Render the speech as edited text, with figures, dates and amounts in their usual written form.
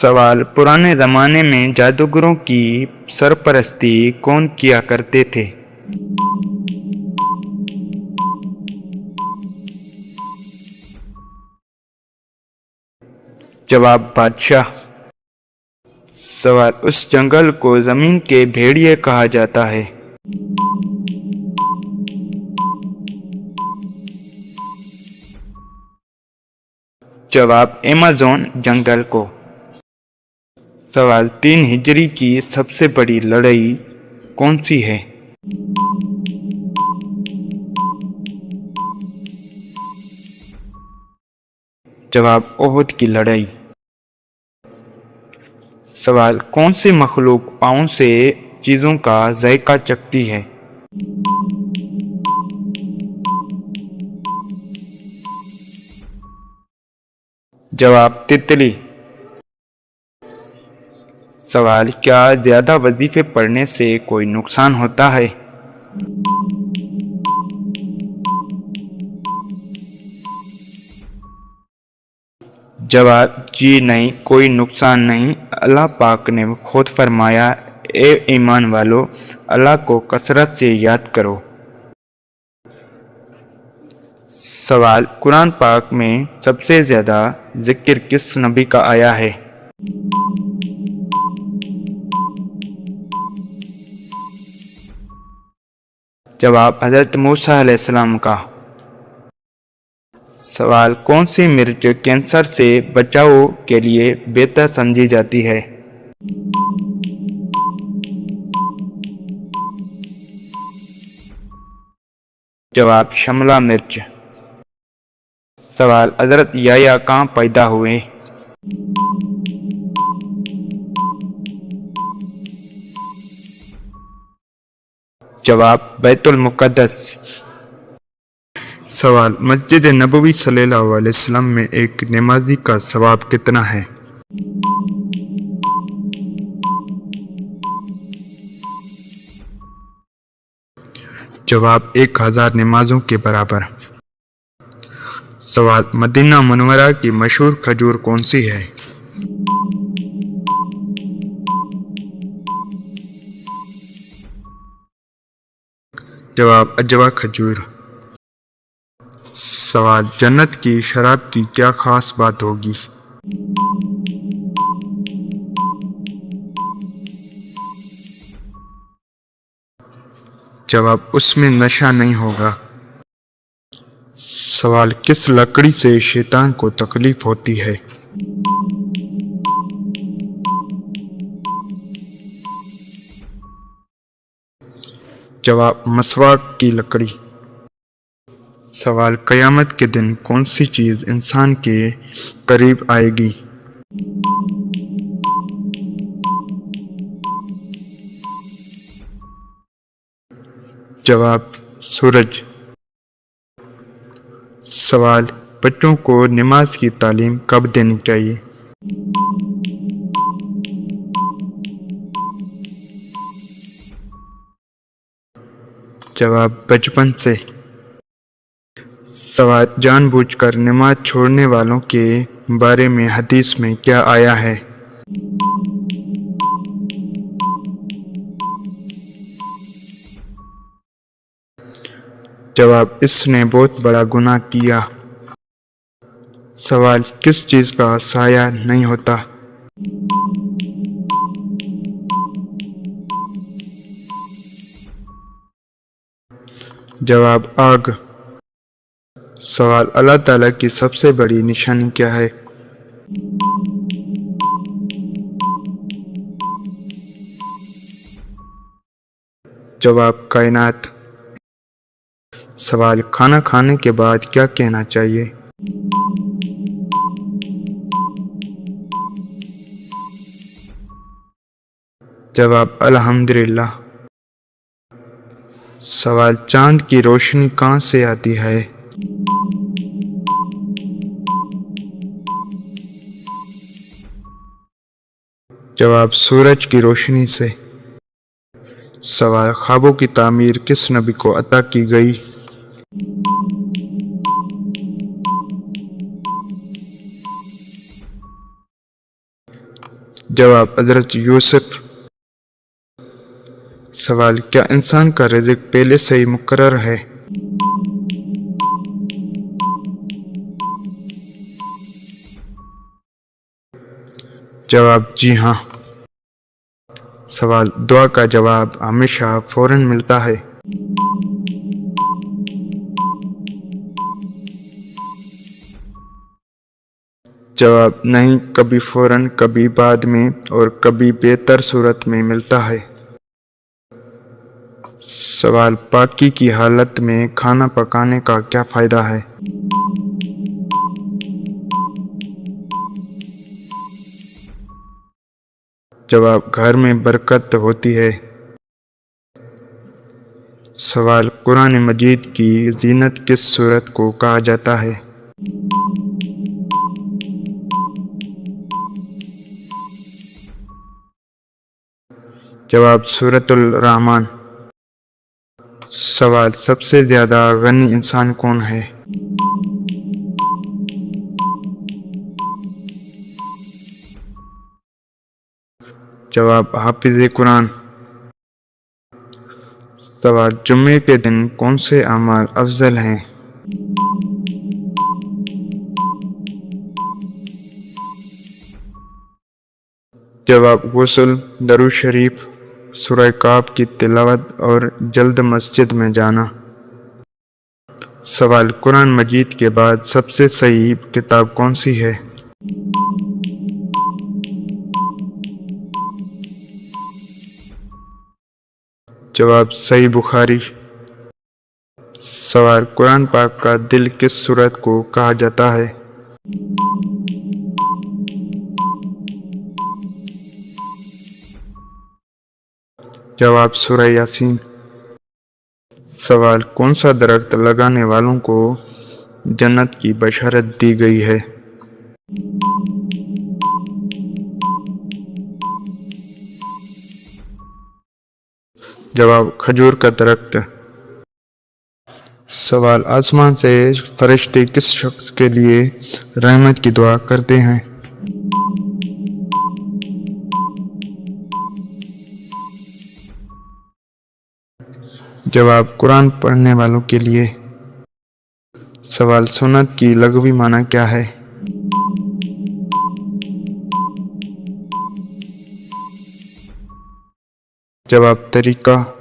سوال: پرانے زمانے میں جادوگروں کی سرپرستی کون کیا کرتے تھے؟ جواب: بادشاہ۔ سوال: اس جنگل کو زمین کے بھیڑیے کہا جاتا ہے۔ جواب: ایمیزون جنگل کو۔ سوال: 3 ہجری کی سب سے بڑی لڑائی کون سی ہے؟ جواب: احد کی لڑائی۔ سوال: کون سی مخلوق پاؤں سے چیزوں کا ذائقہ چکھتی ہے؟ جواب: تتلی۔ سوال: کیا زیادہ وظیفے پڑھنے سے کوئی نقصان ہوتا ہے؟ جواب: جی نہیں، کوئی نقصان نہیں۔ اللہ پاک نے خود فرمایا، اے ایمان والو، اللہ کو کثرت سے یاد کرو۔ سوال: قرآن پاک میں سب سے زیادہ ذکر کس نبی کا آیا ہے؟ جواب: حضرت موسیٰ علیہ السلام کا۔ سوال: کون سی مرچ کینسر سے بچاؤ کے لیے بہتر سمجھی جاتی ہے؟ جواب: شملہ مرچ۔ سوال: حضرت یحییٰ کہاں پیدا ہوئے؟ جواب: بیت المقدس۔ سوال: مسجد نبوی صلی اللہ علیہ وسلم میں ایک نمازی کا ثواب کتنا ہے؟ جواب: 1000 نمازوں کے برابر۔ سوال: مدینہ منورہ کی مشہور کھجور کون سی ہے؟ جواب: اجوا کھجور۔ سوال: جنت کی شراب کی کیا خاص بات ہوگی؟ جواب: اس میں نشہ نہیں ہوگا۔ سوال: کس لکڑی سے شیطان کو تکلیف ہوتی ہے؟ جواب: مسواک کی لکڑی۔ سوال: قیامت کے دن کون سی چیز انسان کے قریب آئے گی؟ جواب: سورج۔ سوال: بچوں کو نماز کی تعلیم کب دینی چاہیے؟ جواب: بچپن سے۔ سوال: جان بوجھ کر نماز چھوڑنے والوں کے بارے میں حدیث میں کیا آیا ہے؟ جواب: اس نے بہت بڑا گناہ کیا۔ سوال: کس چیز کا سایہ نہیں ہوتا؟ جواب: آگ۔ سوال: اللہ تعالیٰ کی سب سے بڑی نشانی کیا ہے؟ جواب: کائنات۔ سوال: کھانا کھانے کے بعد کیا کہنا چاہیے؟ جواب: الحمدللہ۔ سوال: چاند کی روشنی کہاں سے آتی ہے؟ جواب: سورج کی روشنی سے۔ سوال: خوابوں کی تعبیر کس نبی کو عطا کی گئی؟ جواب حضرت یوسف۔ سوال، کیا انسان کا رزق پہلے سے ہی مقرر ہے؟ جواب جی ہاں۔ سوال، دعا کا جواب ہمیشہ فوراً ملتا ہے؟ جواب نہیں، کبھی فوراً، کبھی بعد میں اور کبھی بہتر صورت میں ملتا ہے۔ سوال، پاکی کی حالت میں کھانا پکانے کا کیا فائدہ ہے؟ جواب، گھر میں برکت ہوتی ہے۔ سوال، قرآن مجید کی زینت کس سورت کو کہا جاتا ہے؟ جواب سورۃ الرحمن۔ سوال، سب سے زیادہ غنی انسان کون ہے؟ جواب حافظ قرآن۔ سوال، جمعے کے دن کون سے اعمال افضل ہیں؟ جواب غسل، درود شریف، سورہ کاف کی تلاوت اور جلد مسجد میں جانا۔ سوال، قرآن مجید کے بعد سب سے صحیح کتاب کون سی ہے؟ جواب صحیح بخاری۔ سوال، قرآن پاک کا دل کس سورت کو کہا جاتا ہے؟ جواب سورہ یاسین۔ سوال، کون سا درخت لگانے والوں کو جنت کی بشارت دی گئی ہے؟ جواب کھجور کا درخت۔ سوال، آسمان سے فرشتے کس شخص کے لیے رحمت کی دعا کرتے ہیں؟ جواب قرآن پڑھنے والوں کے لیے۔ سوال، سنت کی لغوی معنی کیا ہے؟ جواب طریقہ۔